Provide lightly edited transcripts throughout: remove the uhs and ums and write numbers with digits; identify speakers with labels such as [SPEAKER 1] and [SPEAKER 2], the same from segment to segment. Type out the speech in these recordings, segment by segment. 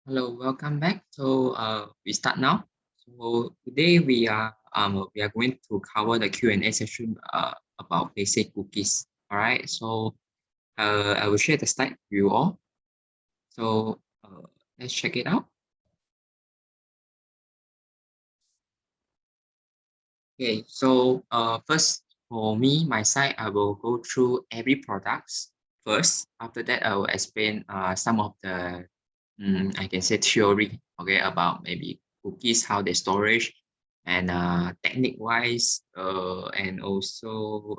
[SPEAKER 1] Hello, welcome back. We start now. So today we are going to cover the Q&A session about basic cookies. All right. I will share the slide with you all. Let's check it out. Okay. First for me, my side, I will go through every products first. After that, I will explain some of the I can say theory, okay, about maybe cookies, how they storage, and technique wise, and also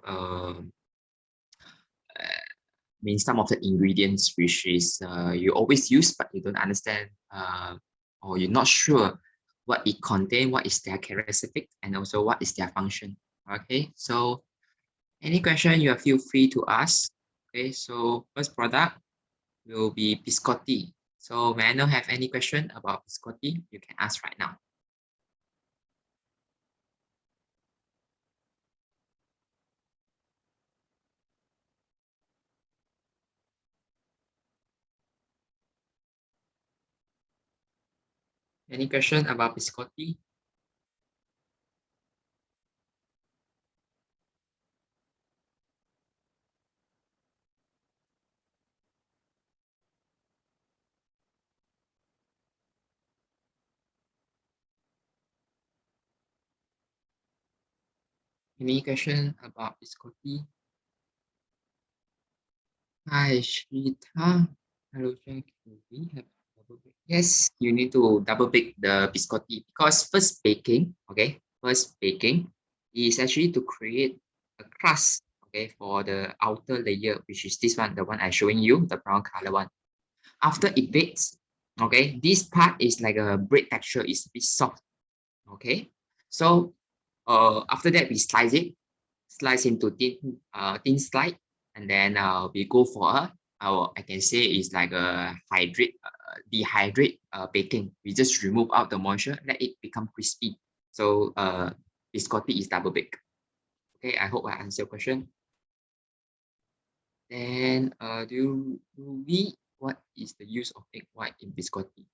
[SPEAKER 1] mean some of the ingredients which is you always use but you don't understand or you're not sure what it contain, what is their characteristic, and also what is their function. Okay, so any question you feel free to ask. Okay, so first product will be biscotti. So may I know have any question about biscotti? You can ask right now. Any question about biscotti? Any question about biscotti? Hi, Shrita. Hello, Jack. We have double bake. Yes, you need to double bake the biscotti because first baking, okay, first baking is actually to create a crust, okay, for the outer layer, which is this one, the one I'm showing you, the brown color one. After it bakes, okay, this part is like a bread texture, is a bit soft, okay. So, after that we slice into thin slice, and then we go for I can say is like a dehydrate baking. We just remove out the moisture, let it become crispy. So biscotti is double bake. Okay, I hope I answer your question. Then what is the use of egg white in biscotti?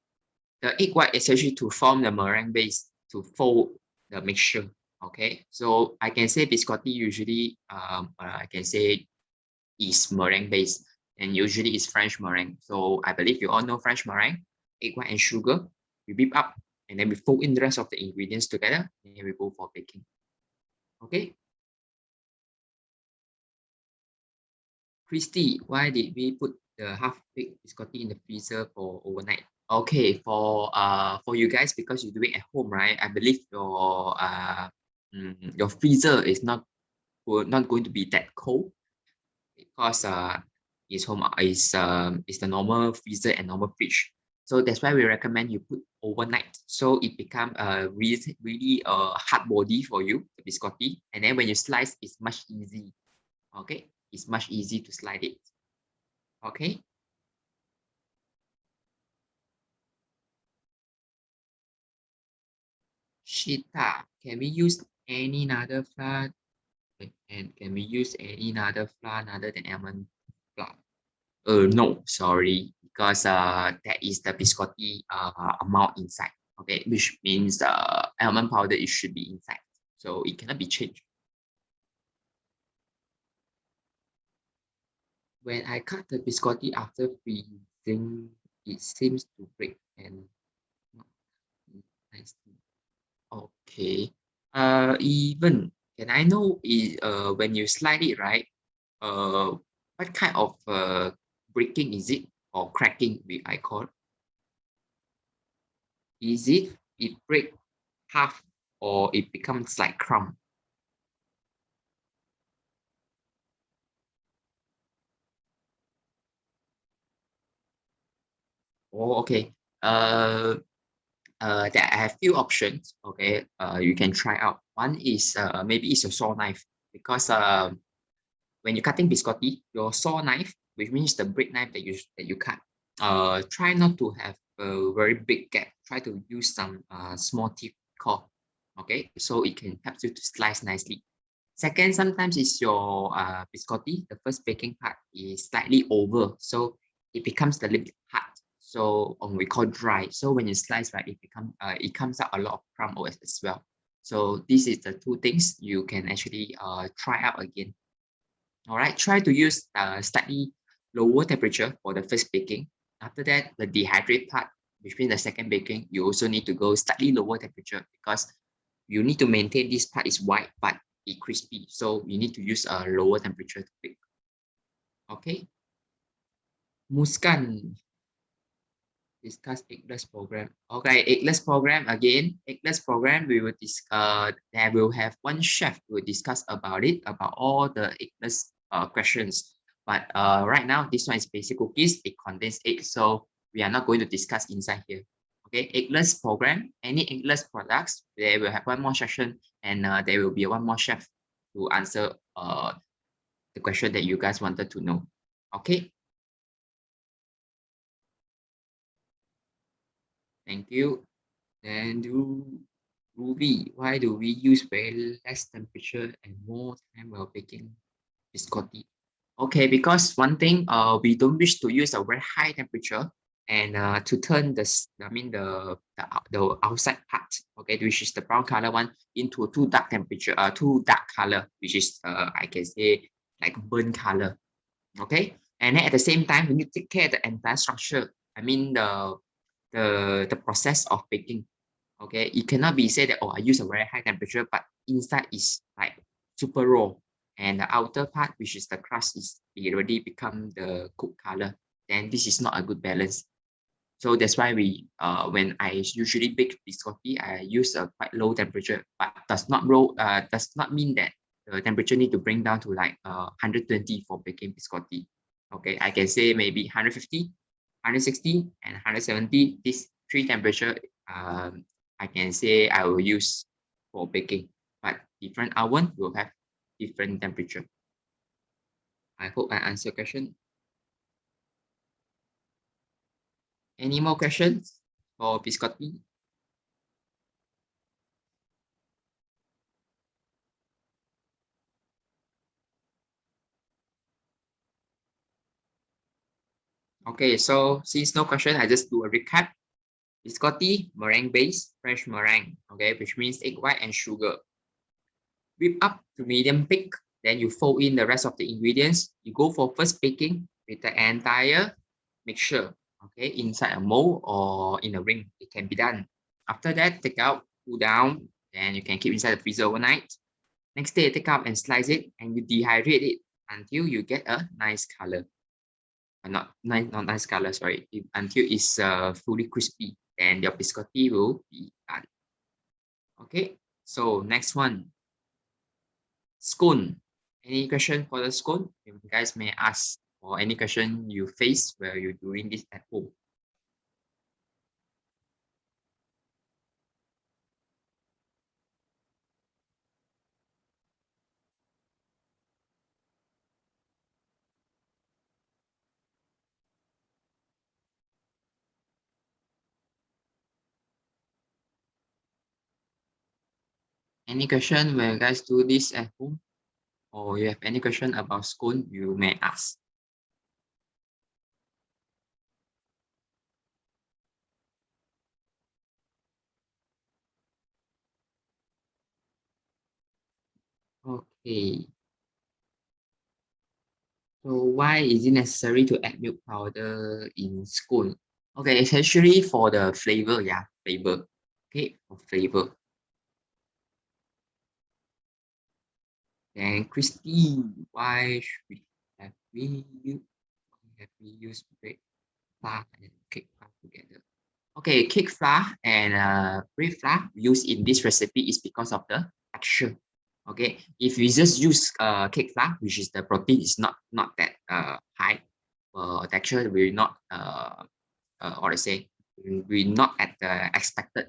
[SPEAKER 1] The egg white is actually to form the meringue base to fold the mixture. Okay, so I can say biscotti usually I can say is meringue based and usually is French meringue. So I believe you all know French meringue, egg white and sugar. We whip up and then we fold in the rest of the ingredients together and then we go for baking. Okay. Christy, why did we put the half-baked biscotti in the freezer for overnight? Okay, for you guys, because you're doing at home, right? I believe your freezer is not going to be that cold because is the normal freezer and normal fridge. So that's why we recommend you put overnight. So it become really hard body for you, the biscotti. And then when you slice, it's much easy. Okay, it's much easy to slide it. Okay. Shita, can we use any other flour? And can we use any other flour other than almond flour? No, sorry, because that is the biscotti amount inside. Okay, which means the almond powder it should be inside, so it cannot be changed. When I cut the biscotti after freezing, it seems to break and not nicely. Okay. Even can I know when you slide it, right? What kind of breaking is it or cracking I call? Is it break half or it becomes like crumb? Oh, okay. Uh, there I have few options. Okay. You can try out. One is maybe it's a saw knife because when you're cutting biscotti, your saw knife, which means the bread knife that you cut, try not to have a very big gap. Try to use some small tip core. Okay, so it can help you to slice nicely. Second, sometimes it's your biscotti. The first baking part is slightly over, so it becomes a little bit hard. So we call dry. So when you slice, right, it comes out a lot of crumb as well. So this is the two things you can actually try out again. All right, try to use slightly lower temperature for the first baking. After that, the dehydrate part, between the second baking, you also need to go slightly lower temperature because you need to maintain this part is white but be crispy. So you need to use a lower temperature to bake. Okay. Muskan, discuss eggless program. Okay, eggless program again. Eggless program, we will discuss. There will have one chef who will discuss about it, about all the eggless questions. But right now, this one is basic cookies. It contains egg, so we are not going to discuss inside here. Okay, eggless program. Any eggless products, they will have one more session, and there will be one more chef to answer the question that you guys wanted to know. Okay. Thank you. Then Ruby, why do we use very less temperature and more time while baking biscotti? Okay, because one thing, we don't wish to use a very high temperature and to turn the outside part, okay, which is the brown color one, into too dark temperature, too dark color, which is I can say like burnt color. Okay, and then at the same time, we need to take care of the entire structure. I mean the process of baking. Okay, it cannot be said that, oh, I use a very high temperature, but inside is like super raw, and the outer part, which is the crust, is already become the cooked color. Then this is not a good balance. So that's why when I usually bake biscotti, I use a quite low temperature, but does not mean that the temperature need to bring down to like 120 for baking biscotti. Okay, I can say maybe 150, 160, and 170. These three temperature, I can say I will use for baking, but different oven will have different temperature. I hope I answer question. Any more questions for biscotti? Okay, so since no question, I just do a recap. Biscotti, meringue base, fresh meringue, okay, which means egg white and sugar. Whip up to medium thick, then you fold in the rest of the ingredients. You go for first baking with the entire mixture, okay, inside a mold or in a ring. It can be done. After that, take out, cool down, and you can keep inside the freezer overnight. Next day, take out and slice it, and you dehydrate it until you get a nice color. Not nice color, sorry, until it's fully crispy, and your biscotti will be done. Okay, so next one, scone. Any question for the scone? You guys may ask, or any question you face where you're doing this at home. Any question when you guys do this at home? Or you have any question about scone, you may ask. Okay. So why is it necessary to add milk powder in scone? Okay, it's actually for the flavor, yeah, flavor. Okay, for flavor. Then Christy, why should we use bread flour and cake flour together? Okay, cake flour and bread flour used in this recipe is because of the texture. Okay, if we just use cake flour, which is the protein is not that high, texture will not or I say will not at the expected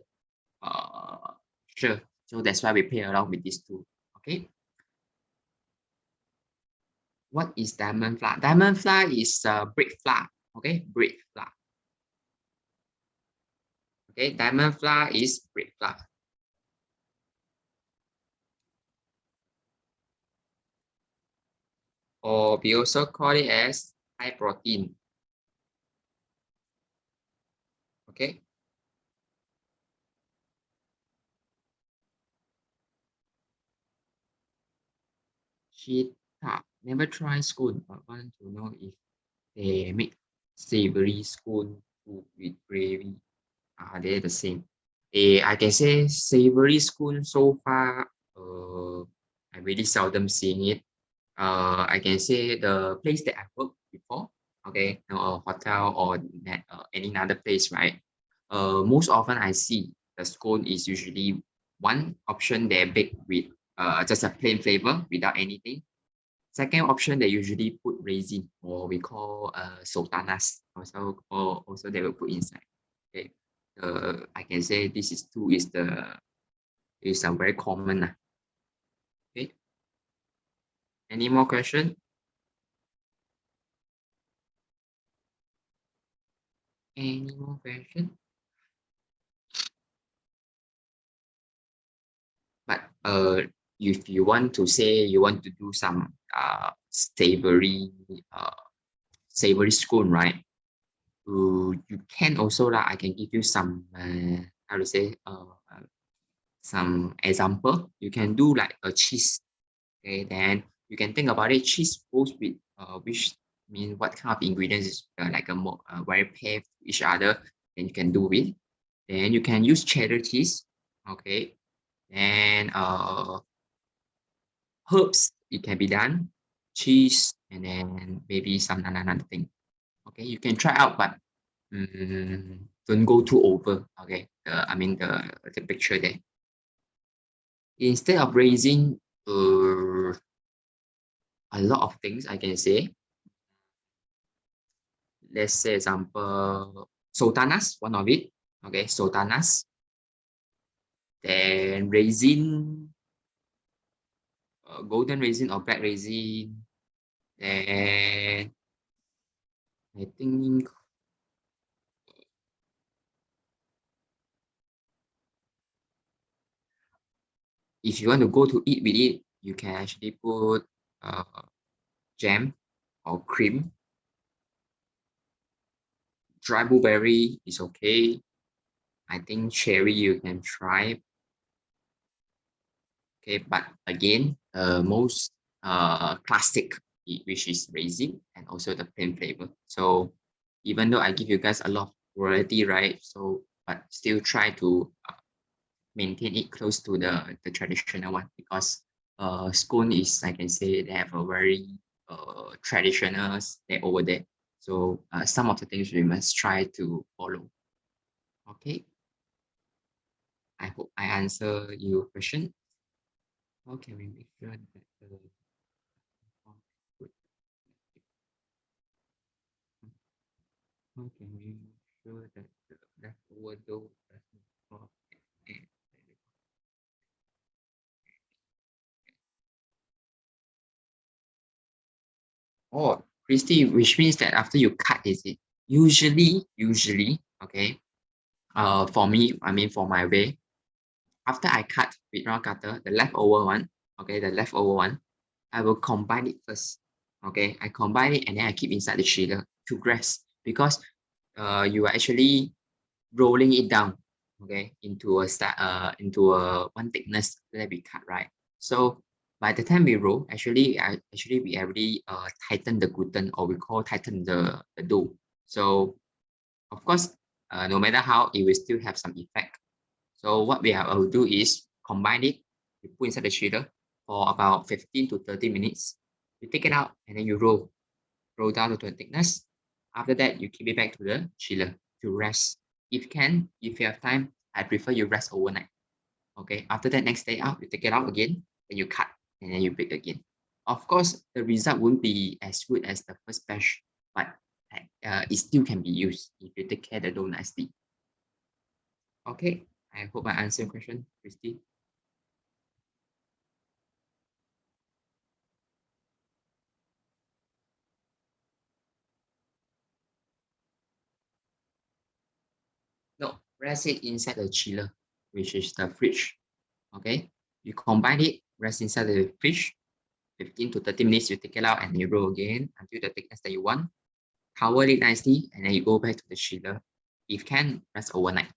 [SPEAKER 1] sure. So that's why we play around with these two. Okay. What is diamond flour? Diamond flour is bread flour. Okay, bread flour. Okay, diamond flour is bread flour. Or we also call it as high protein. Okay. Cheetah. Never try scone, but want to know if they make savory scone food with gravy. Are they the same? I can say savory scone so far, I really seldom seeing it. I can say the place that I worked before, okay, a hotel or any other place, right? Most often I see the scone is usually one option they bake with just a plain flavor without anything. Second option, they usually put raisin, or we call sultanas. Also they will put inside. Okay, I can say this is two is a very common. Okay, any more question? Any more question? But if you want to say you want to do some uh savory scone, right? You can also like I can give you some how to say some example. You can do like a cheese. Okay, then you can think about it. Cheese goes with which mean what kind of ingredients is like a more very pair to each other. Then you can do it. Then you can use cheddar cheese. Okay, and herbs it can be done. Cheese and then maybe some another thing. Okay, you can try out, but don't go too over. Okay, I mean the picture there. Instead of raising a lot of things, I can say. Let's say example, sultanas, one of it. Okay, sultanas. Then raisin, golden raisin or black raisin. Then I think if you want to go to eat with it, you can actually put uh, jam or cream. Dry blueberry is okay. I think cherry you can try. Okay, but again, most classic, which is raisin and also the plain flavor. So even though I give you guys a lot of variety, right? So but still try to maintain it close to the traditional one, because scone is, I can say, they have a very traditional step over there. So some of the things we must try to follow. Okay, I hope I answer your question. How can we make sure that the how can we make sure that the leftover dough does not fall and oh, Christy, which means that after you cut, is it? Usually, okay. For me, I mean for my way, after I cut with round cutter, the leftover one, okay, the leftover one, I will combine it first. Okay, I combine it and then I keep inside the chiller to rest, because you are actually rolling it down, okay, into a one thickness that we cut, right? So by the time we roll, actually we already tighten the gluten, or we call tighten the dough. So of course, no matter how, it will still have some effect. So what I will do is combine it, you put inside the chiller for about 15 to 30 minutes. You take it out and then you roll down to a thickness. After that, you keep it back to the chiller to rest. If you have time, I prefer you rest overnight. Okay. After that, next day out, you take it out again, and you cut, and then you bake again. Of course, the result won't be as good as the first batch, but it still can be used if you take care of the dough nicely. Okay. I hope I answered your question, Christy. No, rest it inside the chiller, which is the fridge. Okay. You combine it, rest inside the fridge, 15 to 30 minutes, you take it out and you roll again until the thickness that you want. Cover it nicely, and then you go back to the chiller. If can, rest overnight.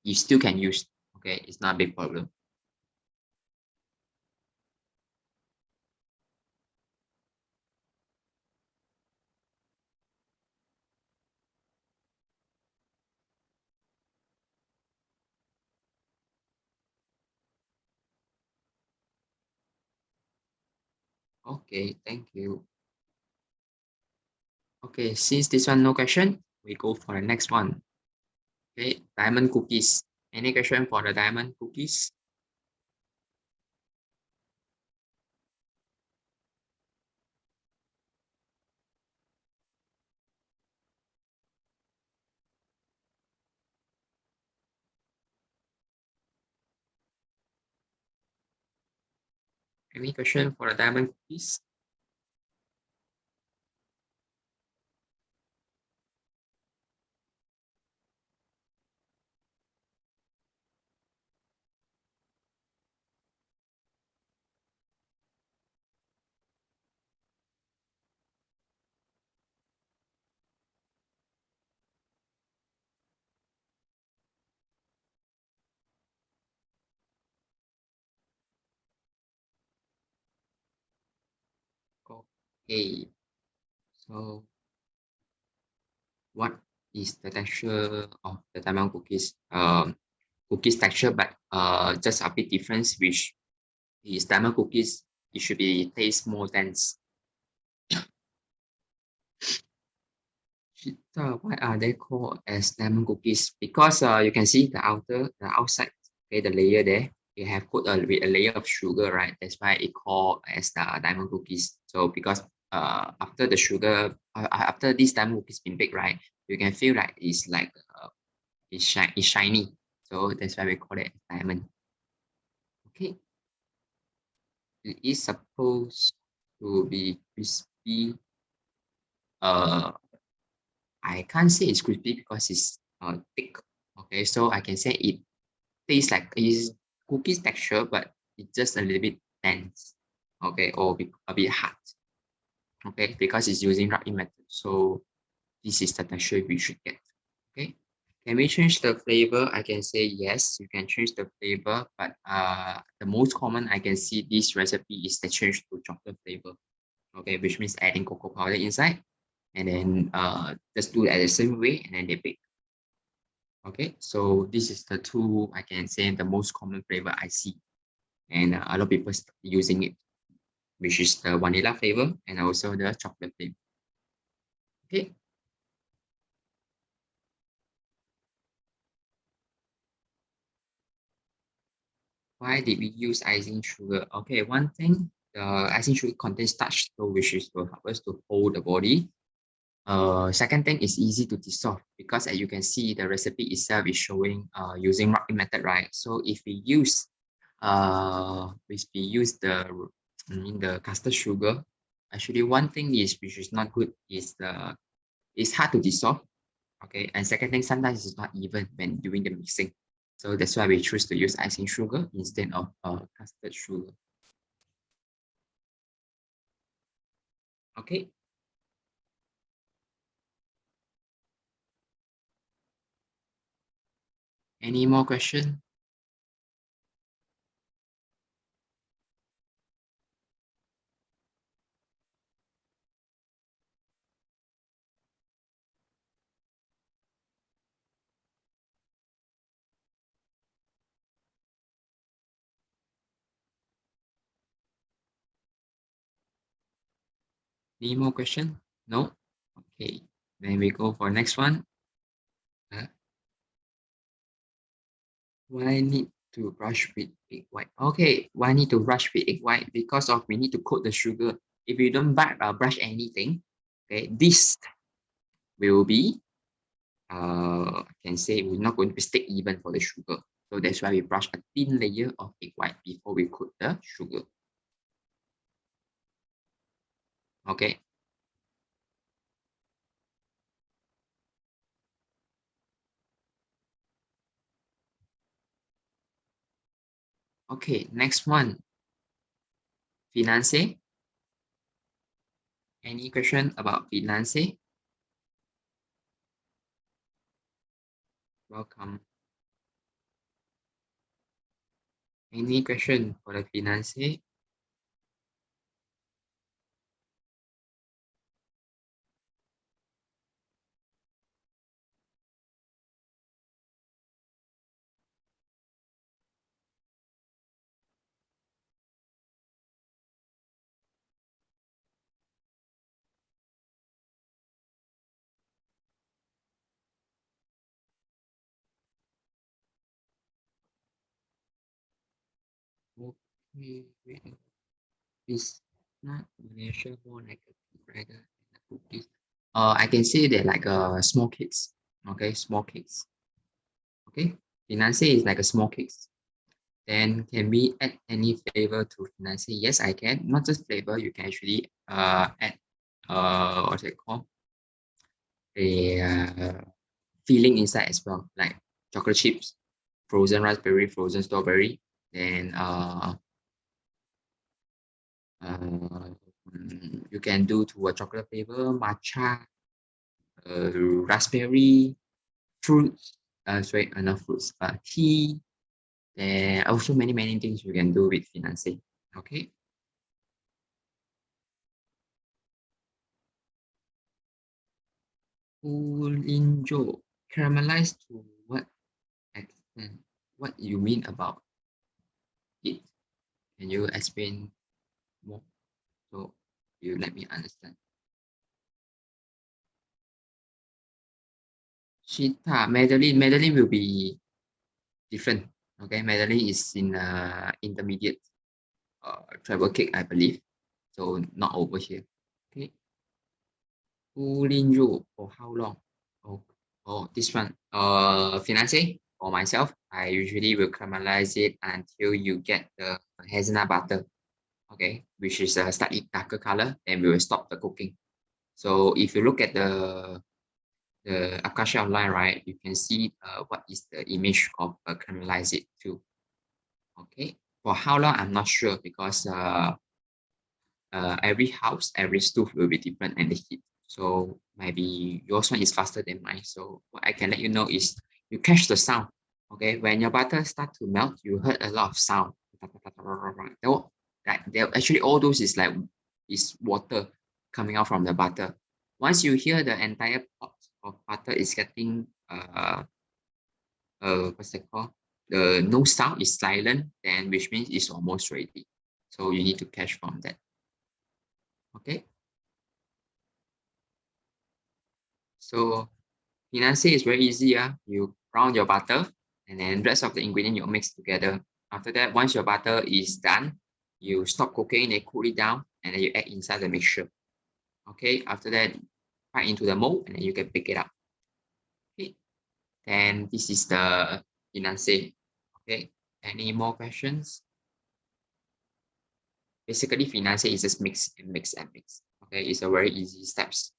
[SPEAKER 1] You still can use. Okay, it's not a big problem. Okay, thank you. Okay, since this one no question, we go for the next one. Okay, diamond cookies. Any question for the diamond cookies? Any question for the diamond cookies? Okay, so what is the texture of the diamond cookies? Cookies texture, but just a bit difference, which is diamond cookies. It should be taste more dense. Why are they called as diamond cookies? Because you can see the outside, okay, the layer there, you have put a layer of sugar, right? That's why it called as the diamond cookies. So because after the sugar, after this diamond cookies been baked, right, you can feel like it's shiny. So that's why we call it diamond. Okay, it is supposed to be crispy. Uh, I can't say it's crispy because it's thick. Okay, so I can say it tastes like is cookies texture, but it's just a little bit dense. Okay, or a bit hard. Okay, because it's using wrapping method. So this is the texture we should get. Okay. Can we change the flavor? I can say yes, you can change the flavor, but the most common I can see this recipe is the change to chocolate flavor. Okay, which means adding cocoa powder inside, and then just do it the same way, and then they bake. Okay, so this is the two I can say the most common flavor I see, and a lot of people using it, which is the vanilla flavor and also the chocolate flavor. Okay, why did we use icing sugar? Okay, one thing, the icing sugar contains starch, so which is to help us to hold the body. Second thing is easy to dissolve because as you can see, the recipe itself is showing using wrapping method, right? So if we use the custard sugar, actually one thing is which is not good is it's hard to dissolve. Okay, and second thing, sometimes it's not even when doing the mixing. So that's why we choose to use icing sugar instead of custard sugar. Okay, any more question? Any more question? No? Okay, then we go for next one. Uh, why need to brush with egg white? Okay, why need to brush with egg white? Because of we need to coat the sugar. If you don't brush anything, okay, this will be I can say we're not going to be stick even for the sugar. So that's why we brush a thin layer of egg white before we coat the sugar. Okay. Okay, next one. Finance. Any question about finance? Welcome. Any question for the finance? Okay, wait. It's not Malaysia more like a burger and a cookies. I can say that like small cakes. Okay, small cakes. Okay, finance is like a small cakes. Then can we add any flavor to finance? Yes, I can. Not just flavor, you can actually add what's it called? A filling inside as well, like chocolate chips, frozen raspberry, frozen strawberry. Then you can do to a chocolate flavor, matcha, raspberry, fruits, sorry, not fruits, tea. There are also many things you can do with financing. Okay. Pulinjo, caramelized to what extent? What you mean about it? Can you explain more? So you let me understand. Cheetah, Madeline will be different. Okay, Madeline is in intermediate travel cake, I believe. So not over here. Okay. Pulinjo for how long? Oh, this one. Finance for myself, I usually will caramelize it until you get the hazelnut butter. Okay, which is a slightly darker color, then we will stop the cooking. So if you look at the Akasha online, right, you can see what is the image of caramelize it too. Okay, for how long I'm not sure because every house, every stove will be different and the heat. So maybe yours one is faster than mine. So what I can let you know is you catch the sound. Okay, when your butter start to melt, you heard a lot of sound. Actually all those is like is water coming out from the butter. Once you hear the entire pot of butter is getting what's that called? The no sound is silent, then which means it's almost ready. So you need to catch from that. Okay. So finance is very easy. You brown your butter and then rest of the ingredient you mix together. After that, once your butter is done, you stop cooking and cool it down and then you add inside the mixture. Okay, after that, right into the mold and then you can pick it up. Okay, and this is the finance. Okay, any more questions? Basically, finance is just mix and mix and mix. Okay, it's a very easy steps.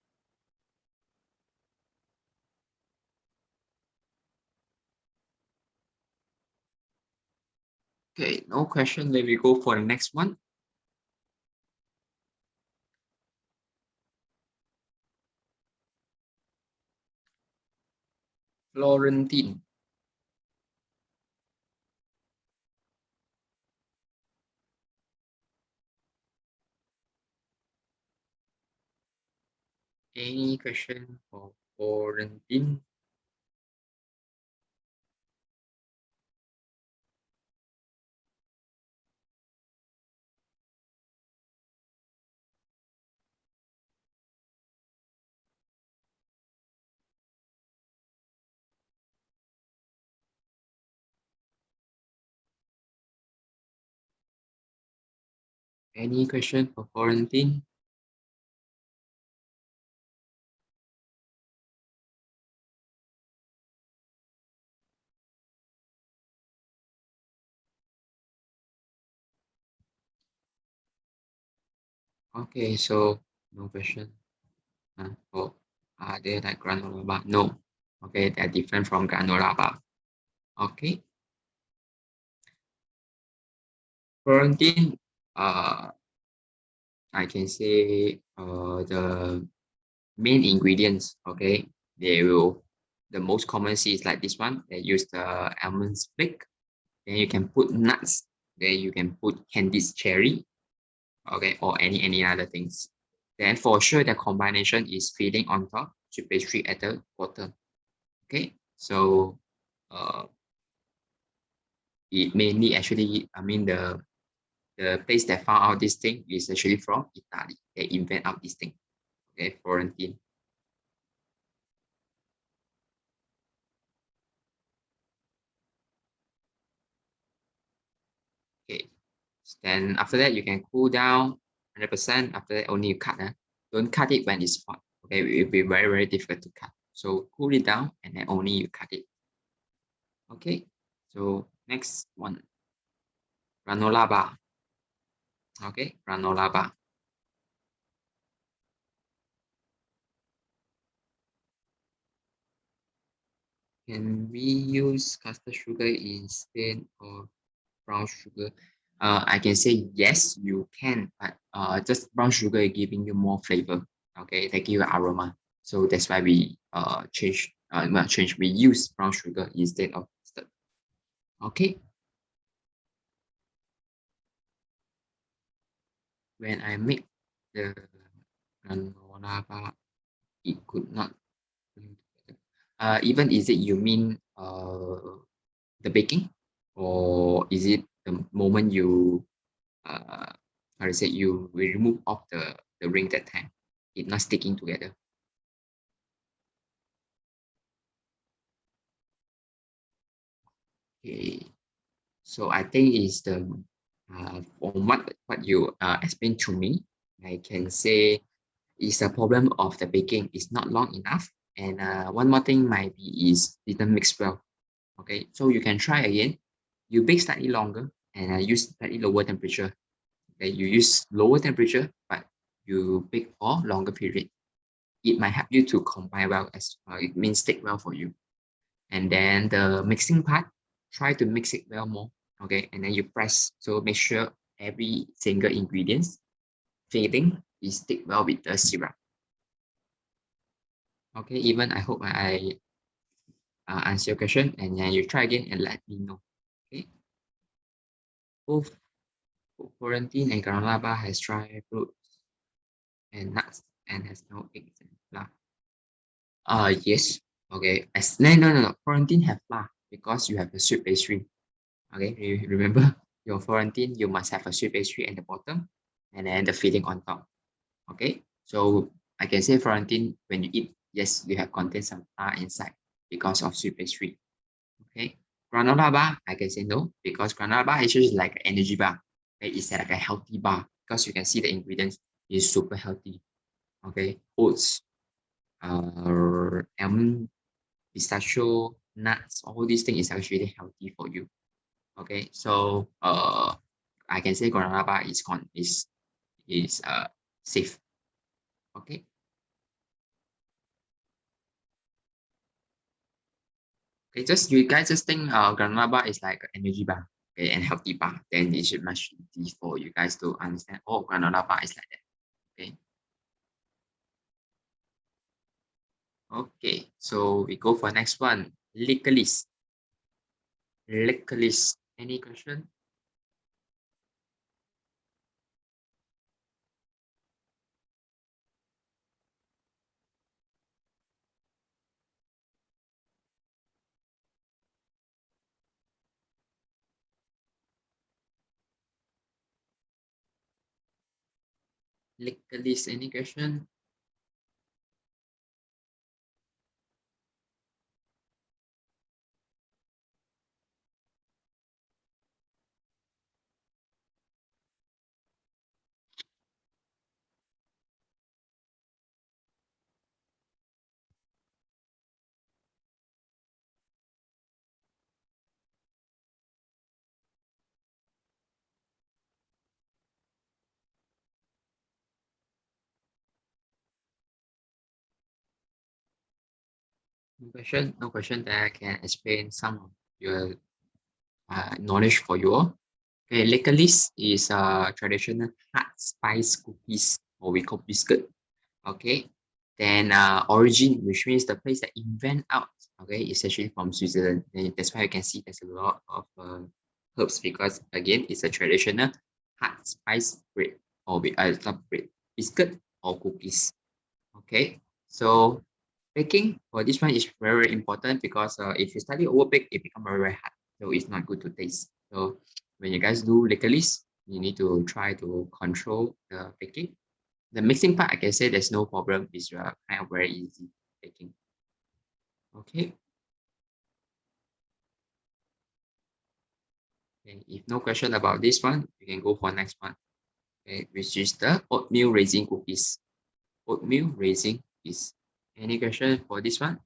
[SPEAKER 1] Okay, no question. Let me go for the next one. Florentine. Any question for Florentine? Any question for Florentine? Okay, so no question. Oh, are they like granola bar? No. Okay, they're different from granola bar. Okay. Florentine, I can say the main ingredients, okay, they will the most common is like this one. They use the almond flake. Then you can put nuts. Then you can put candied cherry, okay, or any other things. Then for sure, the combination is filling on top, sweet pastry at the bottom. Okay, so it mainly actually, I mean the place that found out this thing is actually from Italy. They invent out this thing. Okay, Florentine. Okay, then after that you can cool down 100%. After that only you cut. Don't cut it when it's hot. Okay, it will be very difficult to cut. So cool it down and then only you cut it. Okay, so next one, granola bar. Okay, granola bar. Can we use caster sugar instead of brown sugar? I can say yes, you can, but just brown sugar is giving you more flavor. Okay, they give you aroma. So that's why we change. We use brown sugar instead of custard. Okay. When I make the granola bar, it could not. Even is it you mean the baking, or is it the moment you how to say you will remove off the ring that time, it not sticking together? Okay, so I think is the from what you explained to me, I can say is the problem of the baking is not long enough, and one more thing might be is didn't mix well. Okay, so you can try again. You bake slightly longer and use slightly lower temperature. Okay, you use lower temperature, but you bake for longer period. It might help you to combine well, as it means stick well for you. And then the mixing part, try to mix it well more. Okay, and then you press. So make sure every single ingredients filling is stick well with the syrup. Okay, even I hope I answer your question, and then you try again and let me know. Okay, both Florentine and granola bar has dry fruits and nuts and has no eggs and flour. Yes. Okay. As no. Florentine have flour because you have a sweet pastry. Okay. You remember your Florentine, you must have a sweet pastry at the bottom and then the filling on top. Okay. So I can say Florentine when you eat, yes, you have contained some flour inside because of sweet pastry. Okay. Granola bar, I can say no because granola bar is just like an energy bar. Okay. It's like a healthy bar because you can see the ingredients is super healthy. Okay. Oats, almond, pistachio, nuts, all these things is actually healthy for you. Okay. So I can say granola bar is safe. Okay. Okay, just you guys just think granola bar is like an energy bar, okay, and healthy bar. Then it should much easy for you guys to understand. Oh, granola bar is like that. Okay. Okay. So we go for next one. Licorice. Licorice. Any question? Licorice. Any question? No question. No question that I can explain some of your knowledge for you all. Okay, licorice is a traditional hard spice cookies, or we call biscuit. Okay, then origin, which means the place that invent out Okay, it's actually from Switzerland. And that's why you can see there's a lot of herbs because again, it's a traditional hard spice bread or not bread, biscuit or cookies. Okay, so baking for this one is very, very important because if you study over bake, it becomes very, very hard. So it's not good to taste. So when you guys do licorice, you need to try to control the baking. The mixing part, I can say there's no problem. It's kind of very easy baking. Okay. Okay. If no question about this one, you can go for next one. Okay, which is the oatmeal raisin cookies. Oatmeal raisin cookies. Any question for this one?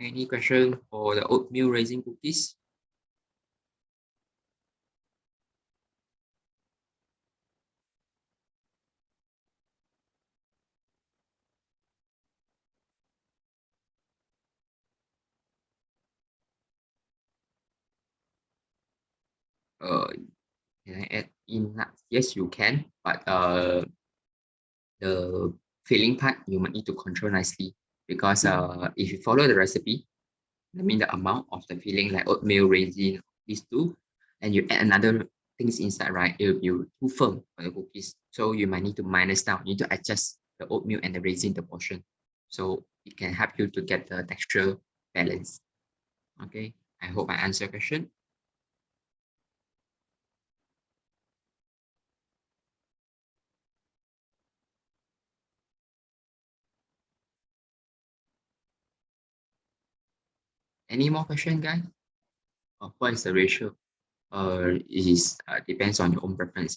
[SPEAKER 1] Any question for the oatmeal raisin cookies? Uh, can I add in nuts? Yes, you can, but the filling part you might need to control nicely because if you follow the recipe, I mean the amount of the filling like oatmeal, raisin, these two, and you add another things inside, right? It will be too firm for the cookies. So you might need to minus down. You need to adjust the oatmeal and the raisin the portion. So it can help you to get the texture balance. Okay. I hope I answer your question. Any more question, guys? What is the ratio? It is depends on your own preference.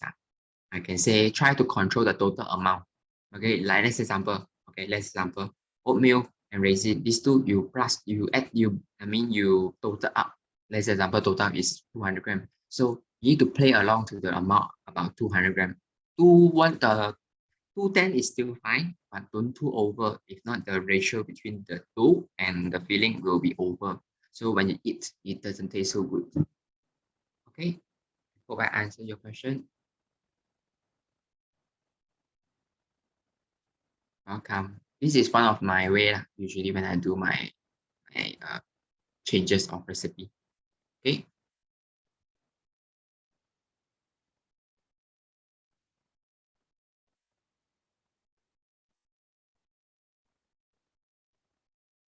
[SPEAKER 1] I can say try to control the total amount. Okay, like let's example. Okay, let's example. Oatmeal and raisin. These two you plus you add you. I mean you total up. Let's example total is 200 gram. So you need to play along to the amount about 200 gram. Two one the 210 is still fine, but don't too over. If not, the ratio between the dough and the filling will be over. So when you eat, it doesn't taste so good. Okay, hope I answered your question. Welcome. This is one of my way usually when I do my changes of recipe. Okay.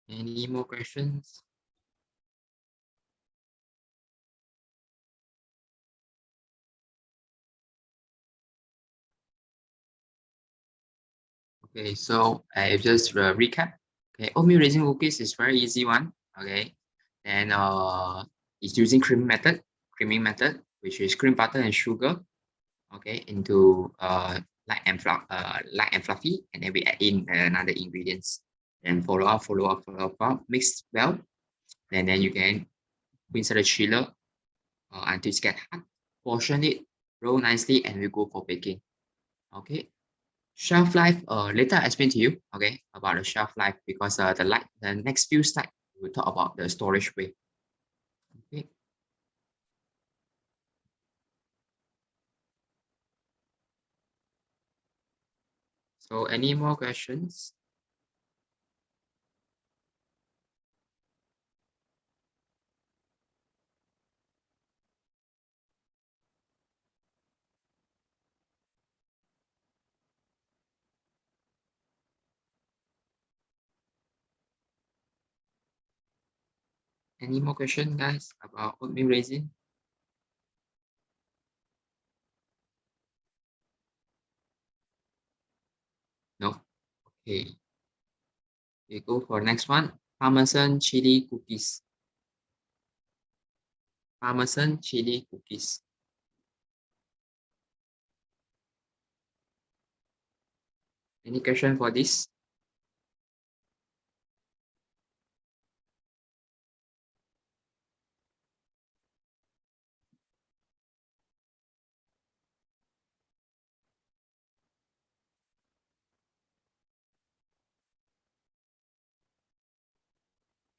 [SPEAKER 1] Any more questions? Okay, so I just recap. Okay, oatmeal raisin cookies is very easy one. Okay, and it's using creaming method, which is cream butter and sugar. Okay, into light and fluffy, and then we add in another ingredients. And follow up, mix well, and then you can put inside the chiller until it's get hot. Portion it, roll nicely, and we go for baking. Okay. Shelf life, later I explain to you, okay, about the shelf life because the next few slides we'll talk about the storage way. Okay. So any more questions? Any more question, guys, about oatmeal raisin? No. Okay. We go for next one. Parmesan chili cookies. Parmesan chili cookies. Any question for this?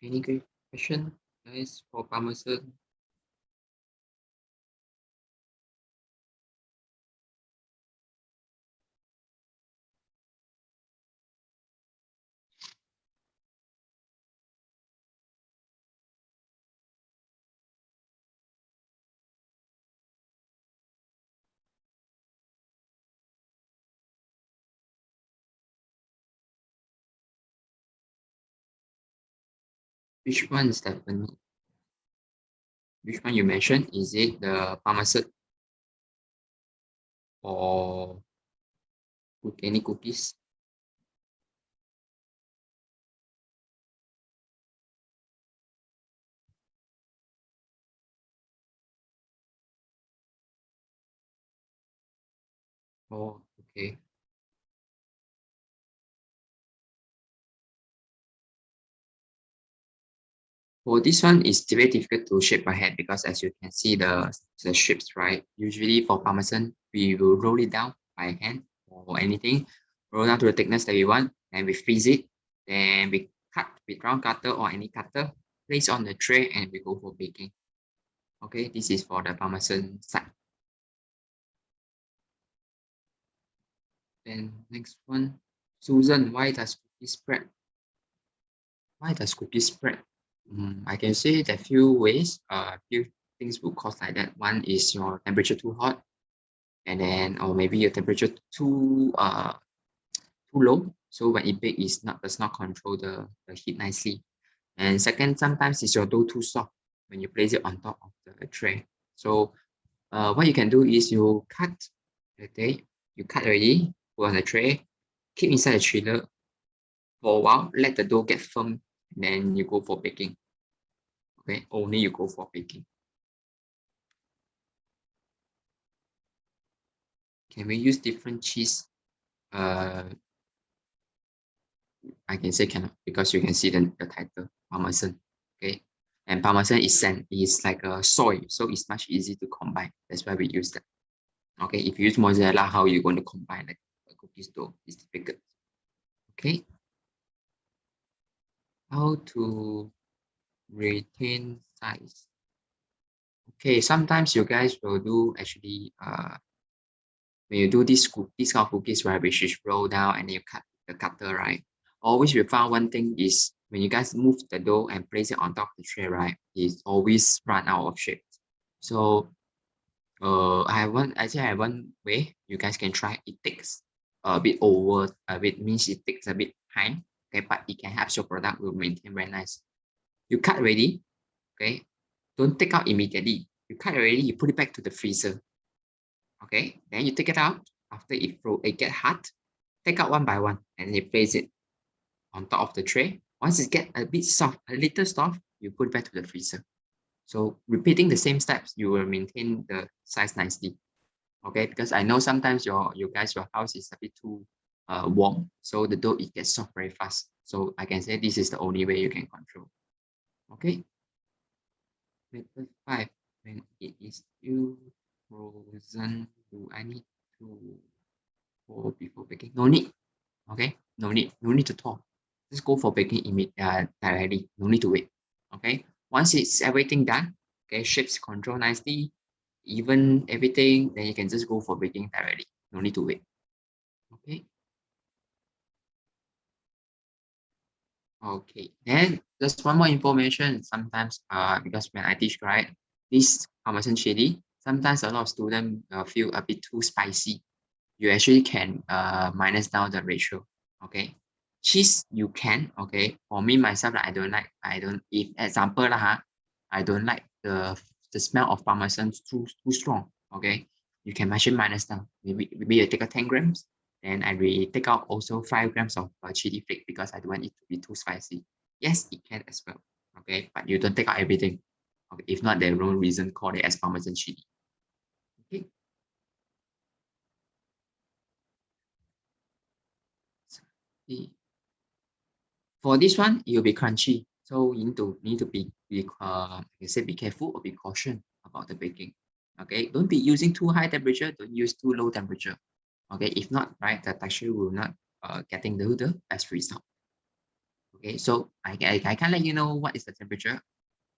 [SPEAKER 1] Any question, guys, for Parmesan? Which one is Stephanie? Which one you mentioned? Is it the Parmesan or any cookies? Oh, okay. For this one, it's very difficult to shape my head because as you can see the shapes, right? Usually for Parmesan, we will roll it down by hand or anything, roll down to the thickness that we want, and we freeze it. Then we cut with round cutter or any cutter, place on the tray, and we go for baking. Okay, this is for the Parmesan side. Then next one, Susan, why does cookies spread? Why does cookies spread? I can say that few ways, few things will cause like that. One is your temperature too hot, and then or maybe your temperature too low. So when it bake, is not does not control the heat nicely. And second, sometimes it's your dough too soft when you place it on top of the tray. So what you can do is you cut, okay, you cut already, put on the tray, keep inside the chiller for a while, let the dough get firm, then you go for baking. Okay, only you go for baking. Can we use different cheese? I can say cannot because you can see the title Parmesan. Okay, and Parmesan is like a soy, so it's much easy to combine. That's why we use that. Okay, if you use mozzarella, how you going to combine like a cookies dough? It's difficult. Okay, how to retain size? Okay, sometimes you guys will do actually when you do this kind of cookies, right, which is roll down and you cut the cutter, right? Always we found one thing is when you guys move the dough and place it on top of the tray, right, it's always run out of shape. So I have one way you guys can try. It takes a bit over, a bit means it takes a bit time, okay, but it can help your product will maintain very nice. You cut already, okay, don't take out immediately. You cut already, you put it back to the freezer. Okay, then you take it out after it get hot, take out one by one and you place it on top of the tray. Once it get a bit soft, a little soft, you put it back to the freezer. So repeating the same steps, you will maintain the size nicely. Okay, because I know sometimes your house is a bit too warm, so the dough it gets soft very fast. So I can say this is the only way you can control. Okay, method 5. When it is still frozen, do I need to pour before baking? No need. Okay, no need to thaw. Just go for baking directly. No need to wait. Okay, once it's everything done, okay, shapes control nicely, even everything, then you can just go for baking directly. No need to wait. Okay. Okay, then just one more information. Sometimes, because when I teach, right, this Parmesan chili, sometimes a lot of students feel a bit too spicy. You actually can minus down the ratio. Okay, cheese you can. Okay, for me myself, like, I don't. If example lah, I don't like the smell of Parmesan too strong. Okay, you can actually minus down. Maybe you take a 10 grams. Then I will take out also 5 grams of chili flake because I don't want it to be too spicy. Yes, it can as well. Okay, but you don't take out everything. Okay, if not, there's no reason call it as Parmesan chili. Okay. For this one, it will be crunchy. So you need to be like I said, be careful or be cautious about the baking. Okay, don't be using too high temperature. Don't use too low temperature. Okay, if not, right, the texture will not getting the best result. Okay, so I can let you know what is the temperature.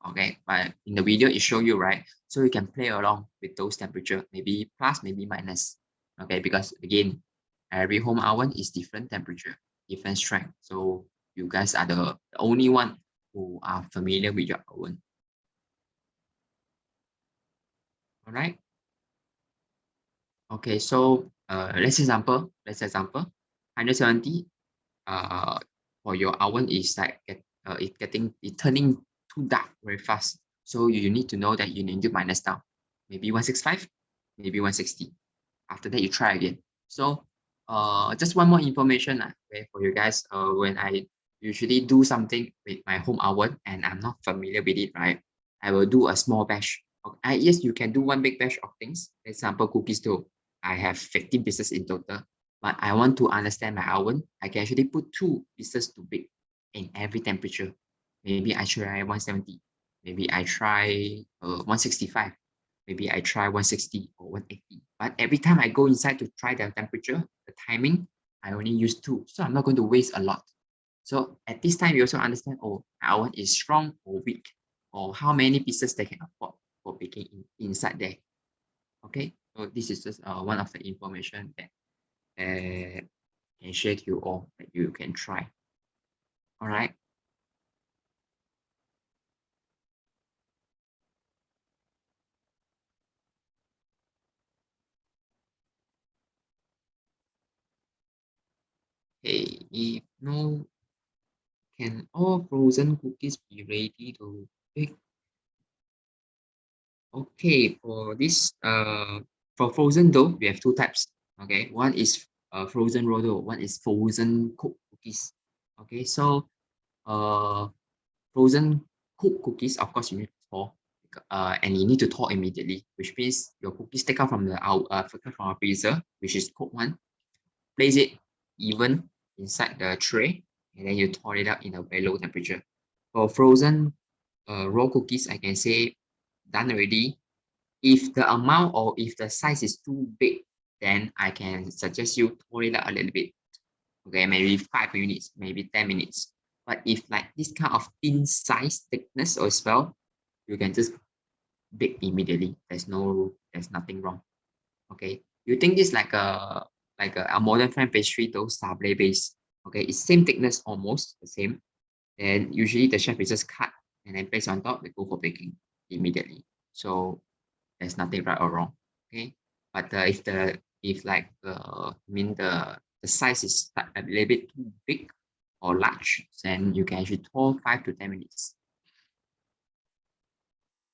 [SPEAKER 1] Okay, but in the video it show you, right, so you can play along with those temperature, maybe plus, maybe minus. Okay, because again, every home oven is different temperature, different strength. So you guys are the only one who are familiar with your oven. All right. Okay, so let's example 170 for your oven is like it's turning too dark very fast. So you need to know that you need to minus down. Maybe 165, maybe 160. After that, you try again. So just one more information okay, for you guys. When I usually do something with my home oven and I'm not familiar with it, right? I will do a small batch. Okay. Yes, you can do one big batch of things. For example, cookies too. I have 15 pieces in total. But I want to understand my oven. I can actually put 2 pieces to bake in every temperature. Maybe I try 170. Maybe I try 165. Maybe I try 160 or 180. But every time I go inside to try the temperature, the timing, I only use 2. So I'm not going to waste a lot. So at this time, you also understand, oh, our oven is strong or weak, or how many pieces they can afford for baking inside there. Okay, so this is just one of the information that can share to you all that you can try. All right. Okay, if no, can all frozen cookies be ready to bake? Okay, for this, for frozen dough, we have 2 types. Okay, one is frozen raw dough, one is frozen cooked cookies. Okay, so uh, frozen cooked cookies, of course, you need to thaw, and you need to thaw immediately, which means your cookies take out from the take out from our freezer, which is cooked one, place it even inside the tray, and then you thaw it out in a very low temperature. For frozen raw cookies, I can say done already. If the amount or if the size is too big, then I can suggest you thaw it out a little bit. Okay, maybe 5 minutes, maybe 10 minutes. But if like this kind of thin size thickness as well, you can just bake immediately. There's nothing wrong. Okay, you think this like a modern French pastry, those sablé base. Okay, it's same thickness, almost the same. Then usually the chef will just cut and then place on top. They go for baking immediately. So there's nothing right or wrong. Okay, but if like I mean the size is like a little bit too big or large, then you can actually thaw 5 to 10 minutes.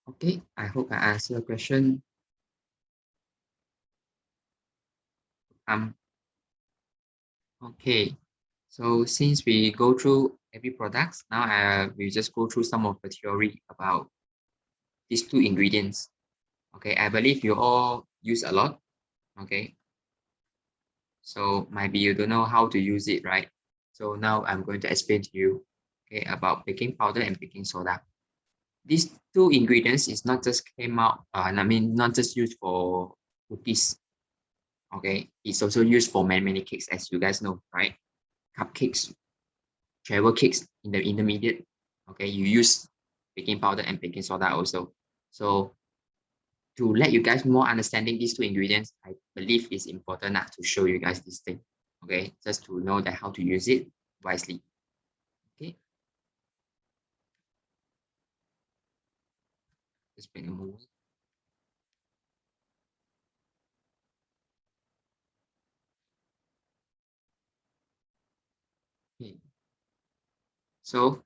[SPEAKER 1] Okay, I hope I answered your question. Um, okay. So since we go through every products, now we just go through some of the theory about these 2 ingredients. Okay, I believe you all use a lot. Okay, so maybe you don't know how to use it, right? So now I'm going to explain to you, okay, about baking powder and baking soda. These 2 ingredients is not just came out, I mean, not just used for cookies. Okay, it's also used for many cakes, as you guys know, right? Cupcakes, travel cakes in the intermediate. Okay, you use baking powder and baking soda also. So to let you guys more understanding these 2 ingredients, I believe it's important to show you guys this thing. Okay, just to know that how to use it wisely. Okay, just bring a moment. Okay, so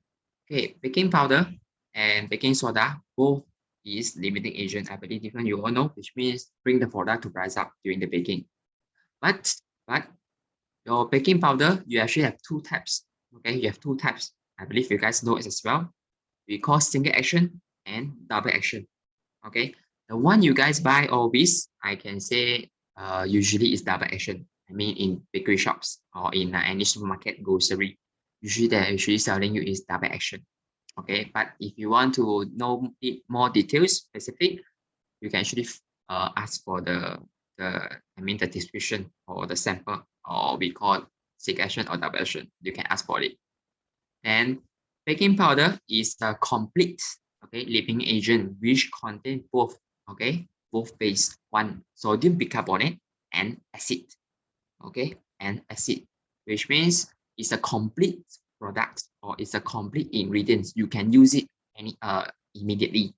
[SPEAKER 1] okay, baking powder and baking soda both is limiting agent. I believe different you all know, which means bring the product to rise up during the baking. But your baking powder, you actually have 2 types. Okay, you have 2 types. I believe you guys know it as well. We call single action and double action. Okay, the one you guys buy always, I can say, usually is double action. I mean, in bakery shops or in any supermarket, grocery, usually they're usually selling you is double action. Okay, but if you want to know it more details, specific, you can actually ask for the description or the sample, or we call it single action or double action. You can ask for it. And baking powder is a complete, okay, living agent which contain both, okay, both base, one sodium bicarbonate and acid, okay, and acid, which means it's a complete product or it's a complete ingredient. You can use it immediately.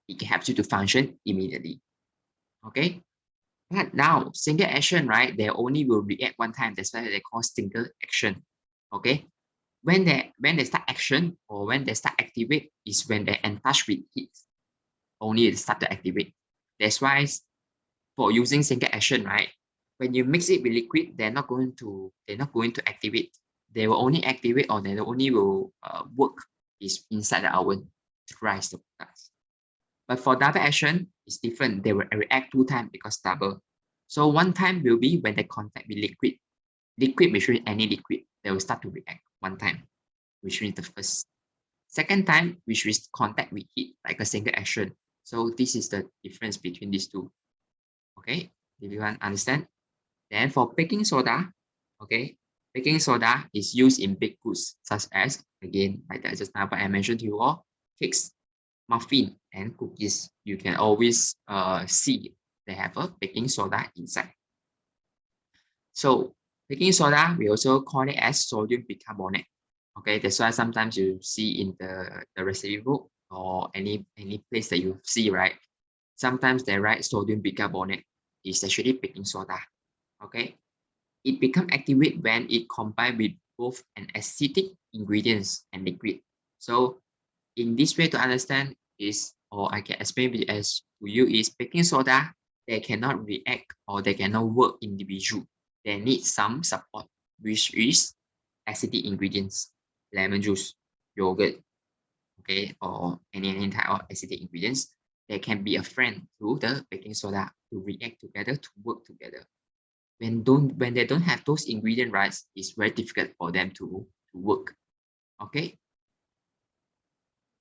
[SPEAKER 1] It can help you to function immediately, okay. But now single action, right? They only will react one time. That's why they call single action, okay. when they start action or when they start activate is when they in touch with heat. Only it start to activate. That's why for using single action, right? When you mix it with liquid, they're not going to activate. They will only activate or they only will work is inside the oven to rise the products. But for double action, it's different. They will react 2 times because double. So 1 time will be when they contact with liquid. Liquid, which means any liquid, they will start to react 1 time, which means the first. Second time, which is contact with heat, like a single action. So this is the difference between these two. Okay, if you want to understand. Then for baking soda, okay, baking soda is used in baked goods such as, again, like that just now, but I mentioned to you all, cakes, muffin, and cookies. You can always see they have a baking soda inside. So baking soda, we also call it as sodium bicarbonate. Okay, that's why sometimes you see in the recipe book or any place that you see, right? Sometimes they write sodium bicarbonate is actually baking soda. Okay, it becomes activate when it combined with both an acidic ingredients and liquid. So in this way to understand is, or I can explain it as to you is baking soda, they cannot react or they cannot work individual. They need some support, which is acidic ingredients, lemon juice, yogurt, okay, or any type of acidic ingredients. They can be a friend to the baking soda to react together, to work together. When they don't have those ingredients, right, it's very difficult for them to work. Okay.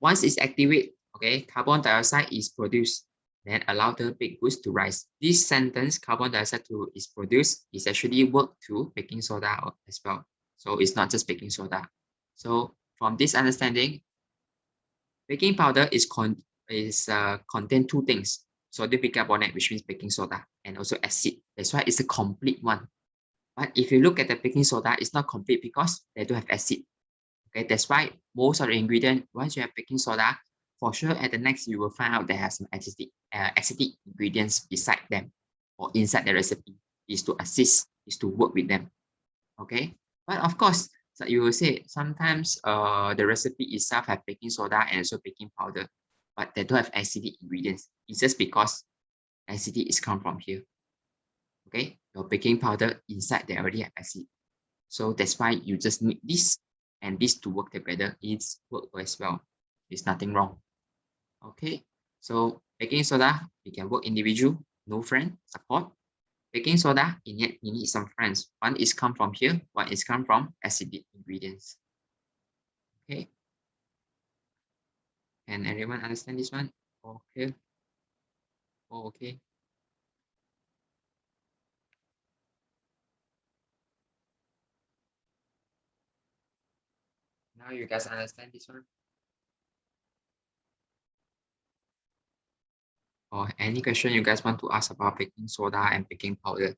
[SPEAKER 1] Once it's activated, okay, carbon dioxide is produced, then allow the baked goods to rise. This sentence, carbon dioxide is produced, is actually work to baking soda as well. So it's not just baking soda. So from this understanding, baking powder contain 2 things: sodium bicarbonate, which means baking soda, and also acid. That's why it's a complete one. But if you look at the baking soda, it's not complete because they don't have acid. Okay, that's why most of the ingredient, once you have baking soda, for sure at the next you will find out they have some acidic ingredients beside them or inside the recipe, is to assist, is to work with them. Okay, but of course, so you will say sometimes the recipe itself have baking soda and also baking powder, but they don't have acidic ingredients. It's just because acidic is come from here. Okay, your baking powder inside they already have acid. So that's why you just need this and this to work together. It's work as well. There's nothing wrong. Okay. So baking soda, we can work individual, no friend, support. Baking soda, you need some friends. One is come from here, one is come from acidic ingredients. Okay. Can everyone understand this one? Okay. Oh, okay. Now you guys understand this one? Or any question you guys want to ask about baking soda and baking powder?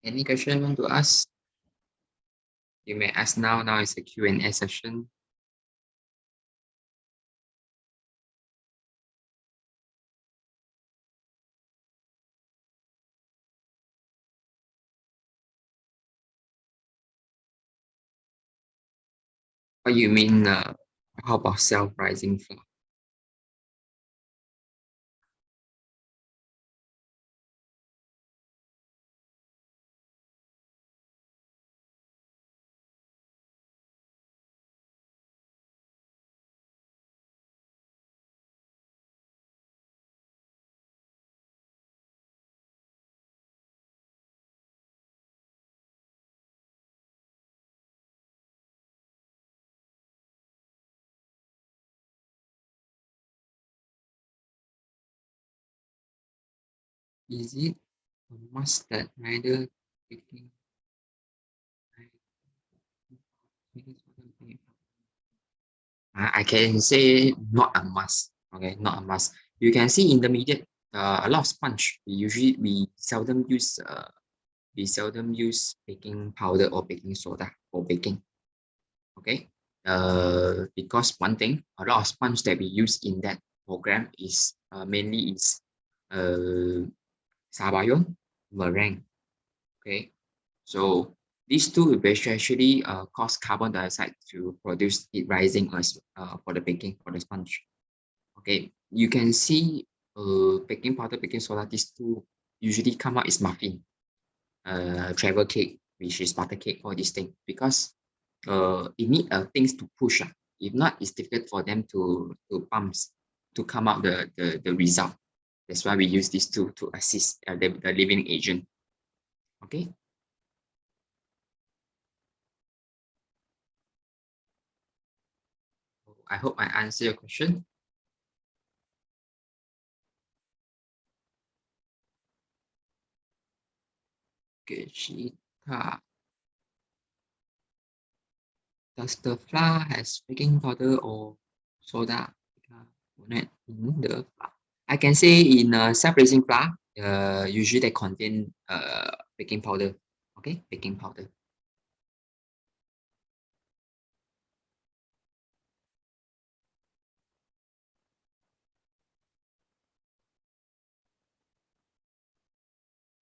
[SPEAKER 1] Any question you want to ask? You may ask now. Now is a Q&A session. What you mean? How about self-rising flour? Is it a must that neither baking I can say not a must. Okay, not a must. You can see intermediate, a lot of sponge. We seldom use baking powder or baking soda for baking. Okay, because one thing, a lot of sponge that we use in that program is mainly is uh sabayon, meringue. Okay, so these two will actually cause carbon dioxide to produce heat rising as for the baking for the sponge. Okay, you can see baking powder, baking soda, these two usually come out is muffin, travel cake, which is butter cake, all these things, because it need things to push. If not, it's difficult for them to pumps to come out the result. That's why we use these two to assist the living agent. Okay. I hope I answer your question. Okay, Shita. Does the flour has baking powder or soda component in the flour? I can say in self-raising flour, usually they contain baking powder. Okay, baking powder.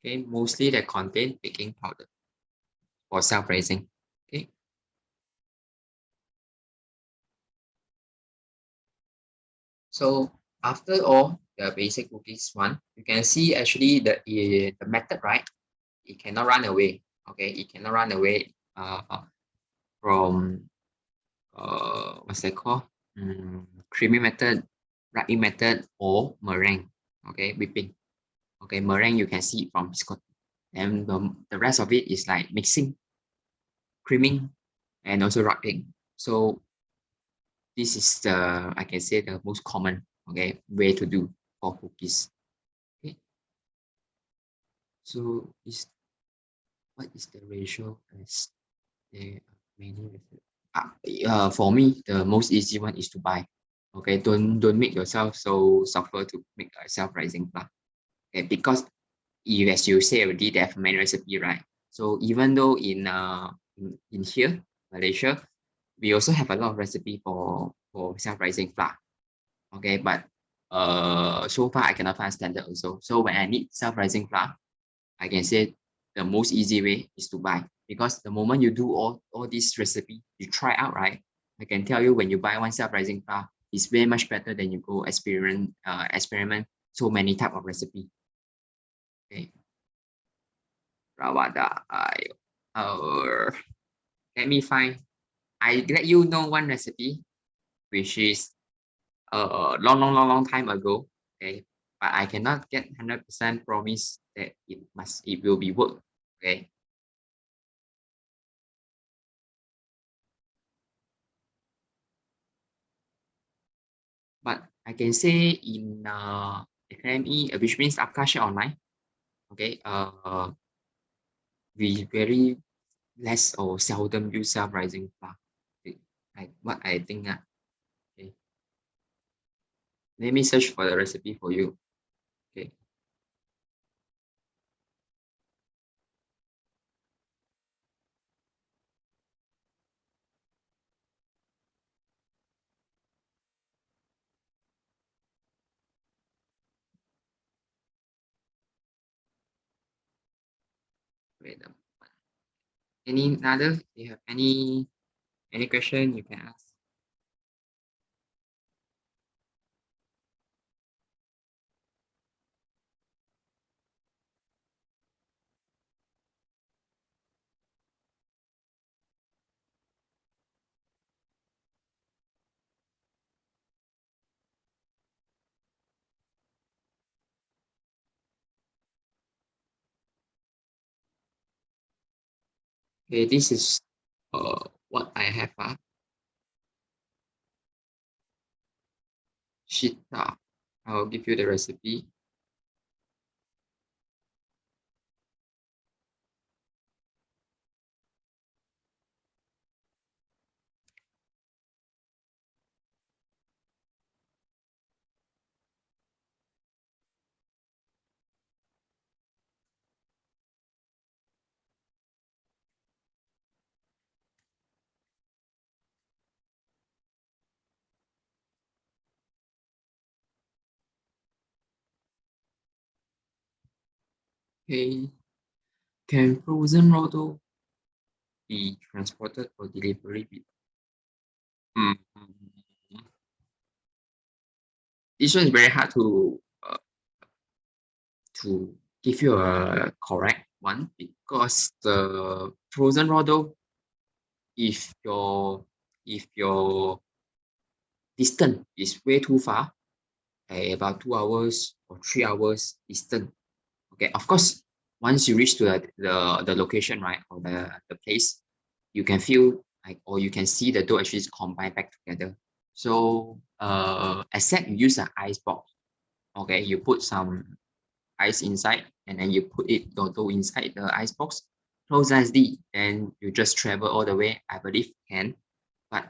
[SPEAKER 1] Okay, mostly they contain baking powder for self-raising. Okay, so after all the basic cookies one, you can see actually the method, right? It cannot run away. Okay, it cannot run away from what's that called? Creamy method, wrapping method, or meringue. Okay, whipping. Okay, meringue you can see it from biscotti. And the rest of it is like mixing, creaming, and also wrapping. So this is the, I can say, the most common, okay, way to do for cookies. Okay, so is what is the ratio as there are many methods? For me, the most easy one is to buy. Okay, don't make yourself so suffer to make a self-rising flour. Okay, because you, as you say already, they have many recipe, right? So even though in here, Malaysia, we also have a lot of recipe for self-rising flour. Okay, but so far I cannot find standard also. So when I need self-rising flour, I can say the most easy way is to buy, because the moment you do all these recipe, you try out, right? I can tell you when you buy one self-rising flour, it's very much better than you go experiment so many type of recipe. Okay, Rawada, let me find. I let you know one recipe which is long time ago. Okay, but I cannot get 100% promise that it will be work. Okay, but I can say in academy, which means Apka share online. Okay, we very less or seldom use self-rising flour. Okay, like what I think. Okay, let me search for the recipe for you. Okay, wait a moment. Any other? Do you have any question you can ask? Okay, this is what I have. Shita. I'll give you the recipe. Okay. Can frozen raw dough be transported or delivery? Mm, This one is very hard to give you a correct one because the frozen raw dough, if your distance is way too far, about 2 hours or 3 hours distance. Okay, of course, once you reach to the location, right, or the place, you can feel like, or you can see the dough actually is combined back together. So except you use an ice box, okay, you put some ice inside and then you put your dough inside the ice box, close nicely, then you just travel all the way. I believe can. But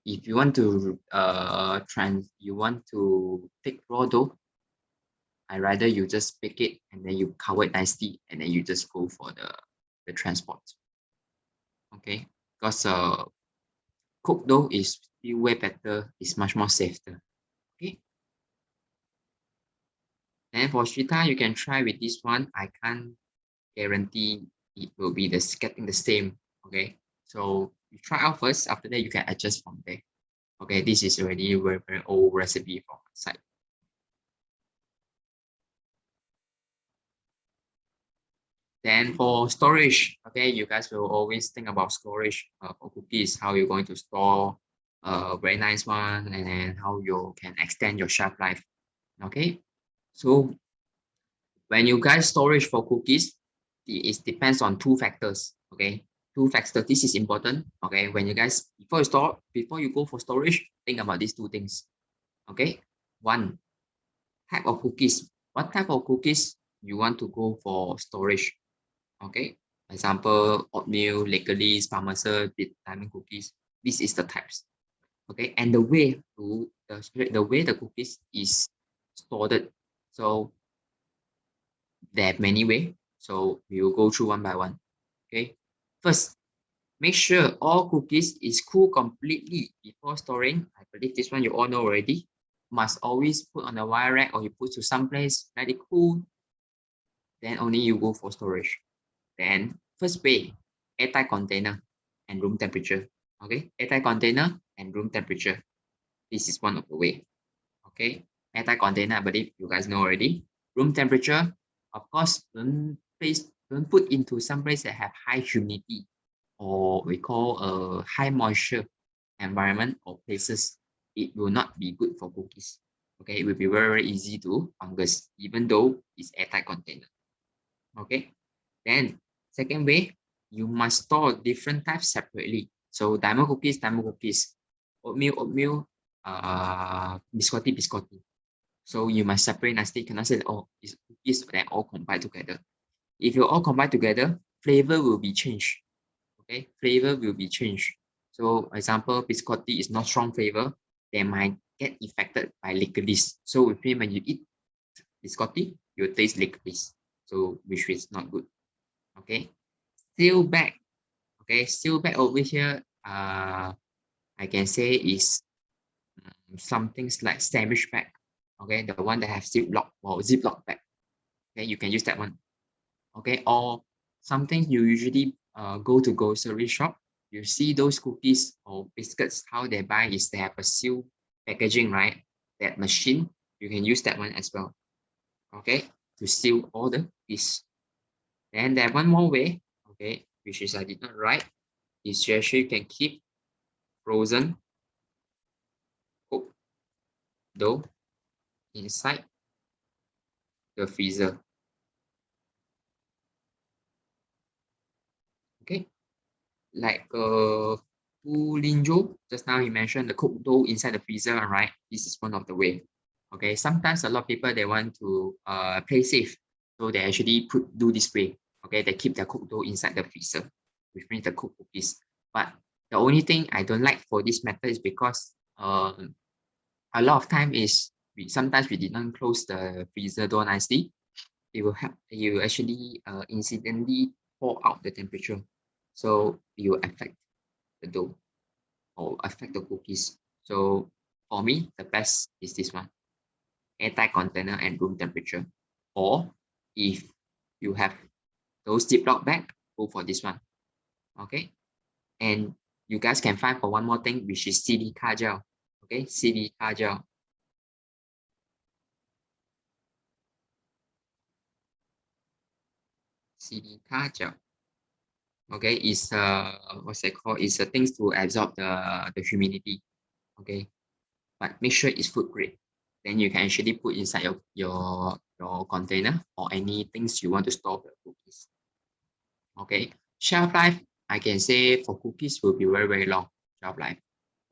[SPEAKER 1] if you want to take raw dough, I rather you just bake it and then you cover it nicely and then you just go for the transport. Okay, because cooked dough is still way better, it's much more safer. Okay. Then for Shita, you can try with this one. I can't guarantee it will be getting the same. Okay. So you try out first, after that you can adjust from there. Okay, this is already a very, very old recipe from my side. Then for storage, okay, you guys will always think about storage for cookies, how you're going to store a very nice one, and then how you can extend your shelf life. Okay, so when you guys storage for cookies, it depends on two factors. Okay, two factors. This is important. Okay, when you guys before you go for storage, think about these two things. Okay, one, type of cookies. What type of cookies you want to go for storage? Okay, example, oatmeal, licorice, parmesan, diamond cookies. This is the types. Okay, and the way the cookies is stored. So there are many ways. So we will go through one by one. Okay, first, make sure all cookies is cool completely before storing. I believe this one you all know already. Must always put on a wire rack or you put to some place, let it cool. Then only you go for storage. Then first way, airtight container and room temperature. Okay, airtight container and room temperature. This is one of the way. Okay, airtight container, I believe you guys know already. Room temperature, of course, don't put into some place that have high humidity or we call a high moisture environment or places. It will not be good for cookies. Okay, it will be very, very easy to fungus, even though it's airtight container. Okay, then second way, you must store different types separately. So diamond cookies, oatmeal, biscotti. So you must separate nicely. You cannot say, oh, it's cookies that all combined together. If you all combine together, flavor will be changed. Okay, flavor will be changed. So example, biscotti is not strong flavor. They might get affected by licorice. So when you eat biscotti, you taste licorice. So which is not good. Okay, seal bag. Okay, seal bag over here, I can say is some things like sandwich bag. Okay, the one that have ziplock or ziplock bag. Okay, you can use that one. Okay, or something you usually go to grocery shop. You see those cookies or biscuits, how they buy is they have a seal packaging, right? That machine, you can use that one as well. Okay, to seal all the cookies. Then there one more way, okay, which is I did not write, is you actually can keep frozen cooked dough inside the freezer. Okay, like Linjo, just now he mentioned the cooked dough inside the freezer, right? This is one of the way. Okay, sometimes a lot of people they want to play safe, so they actually do this way. Okay, they keep their cooked dough inside the freezer, which means the cooked cookies. But the only thing I don't like for this method is because a lot of time is sometimes we did not close the freezer door nicely. It will help you actually incidentally pour out the temperature, so it will affect the dough or affect the cookies. So for me, the best is this one, airtight container and room temperature. Or if you have those Ziploc bag, go for this one. Okay. And you guys can find for one more thing, which is silica gel. Okay, silica gel. Silica gel. Okay, is what's it called? Is things to absorb the humidity. Okay, but make sure it's food grade. Then you can actually put inside your container or any things you want to store the cookies. Okay, shelf life, I can say for cookies will be very, very long shelf life.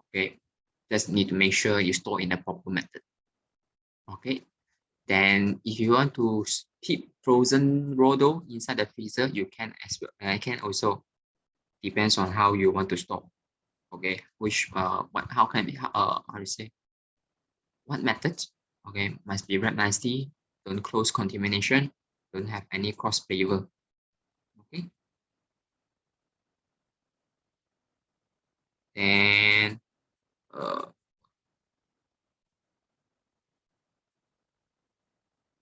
[SPEAKER 1] Okay, just need to make sure you store in the proper method. Okay, then if you want to keep frozen raw dough inside the freezer, you can as well. I can also, depends on how you want to store. Okay, which what how can how to say what method? Okay, must be wrapped nicely, don't close contamination, don't have any cross flavor. Okay, then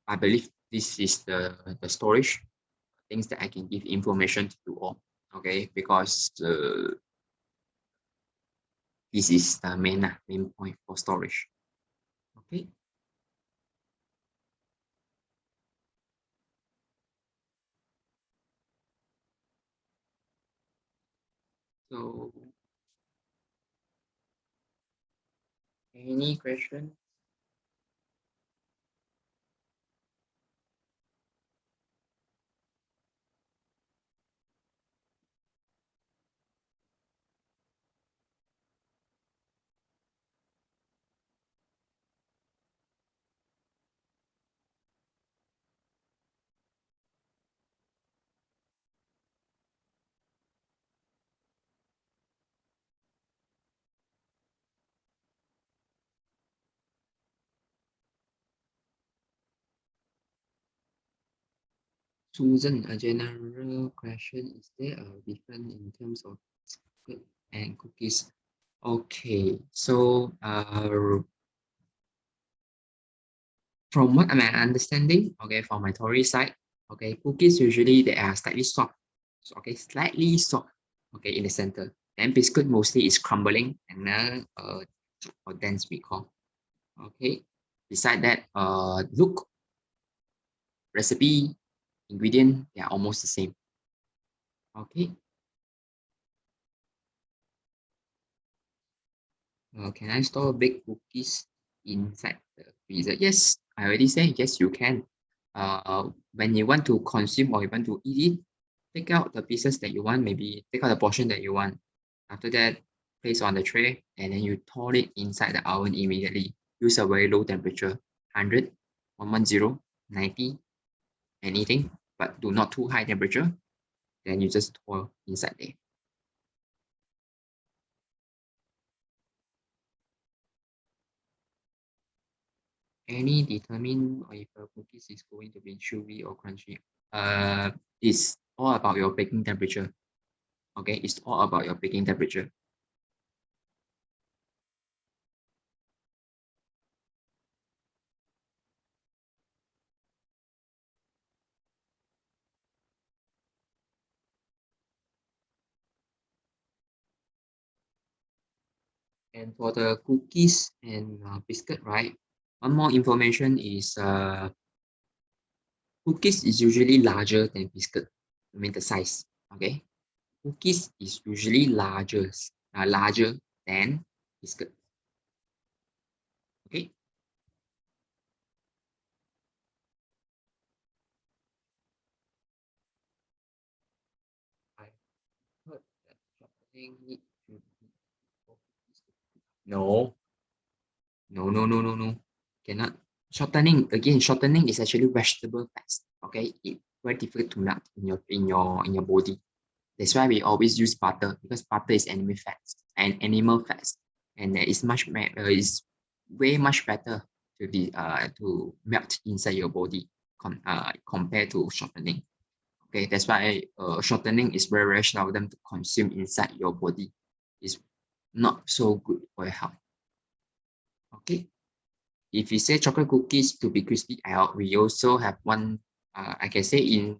[SPEAKER 1] I believe this is the storage things that I can give information to you all. Okay, because this is the main point for storage. Okay. So, any question? Susan, a general question: is there a difference in terms of biscuit and cookies? Okay, so from what I'm understanding, okay, from my theory side, okay, cookies usually they are slightly soft, so, okay, slightly soft, okay, in the center. Then biscuit mostly is crumbling and or dense we call. Okay, beside that, look, recipe, ingredient, they are almost the same. Okay. Can I store baked cookies inside the freezer? Yes, I already said yes, you can. When you want to consume or you want to eat it, take out the pieces that you want, maybe take out the portion that you want. After that, place on the tray and then you pour it inside the oven immediately. Use a very low temperature, 100, 110, 90, anything, but do not too high temperature. Then you just pour inside there. Any determine if a cookies is going to be chewy or crunchy? It's all about your baking temperature. Okay, it's all about your baking temperature. And for the cookies and biscuit, right? One more information is cookies is usually larger than biscuit. I mean the size. Okay, cookies is usually larger than biscuit. Okay. I heard that chocolate need to be no, no. Cannot. Shortening is actually vegetable fats. Okay, it's very difficult to melt in your body. That's why we always use butter because butter is animal fats, and it's is way much better to melt inside your body compared to shortening. Okay, that's why shortening is very very seldom to consume inside your body. It's not so good for your health. Okay. If you say chocolate cookies to be crispy, we also have one, I can say in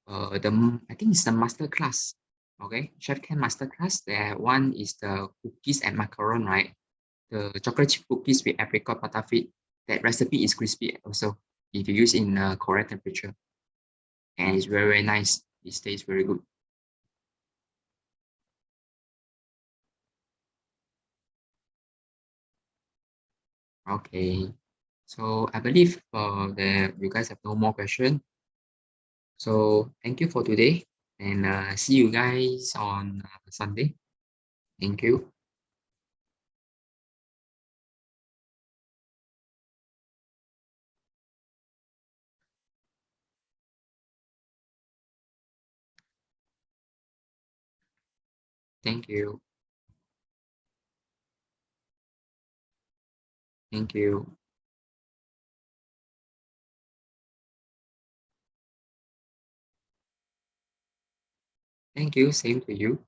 [SPEAKER 1] I think it's the master class. Okay, chef can master class. There one is the cookies and macaron, right? The chocolate chip cookies with apricot butterfeed. That recipe is crispy also. If you use in correct temperature, and it's very nice. It tastes very good. Okay, so I believe that you guys have no more question. So thank you for today, and see you guys on Sunday. Thank you. Thank you. Thank you. Thank you. Same to you.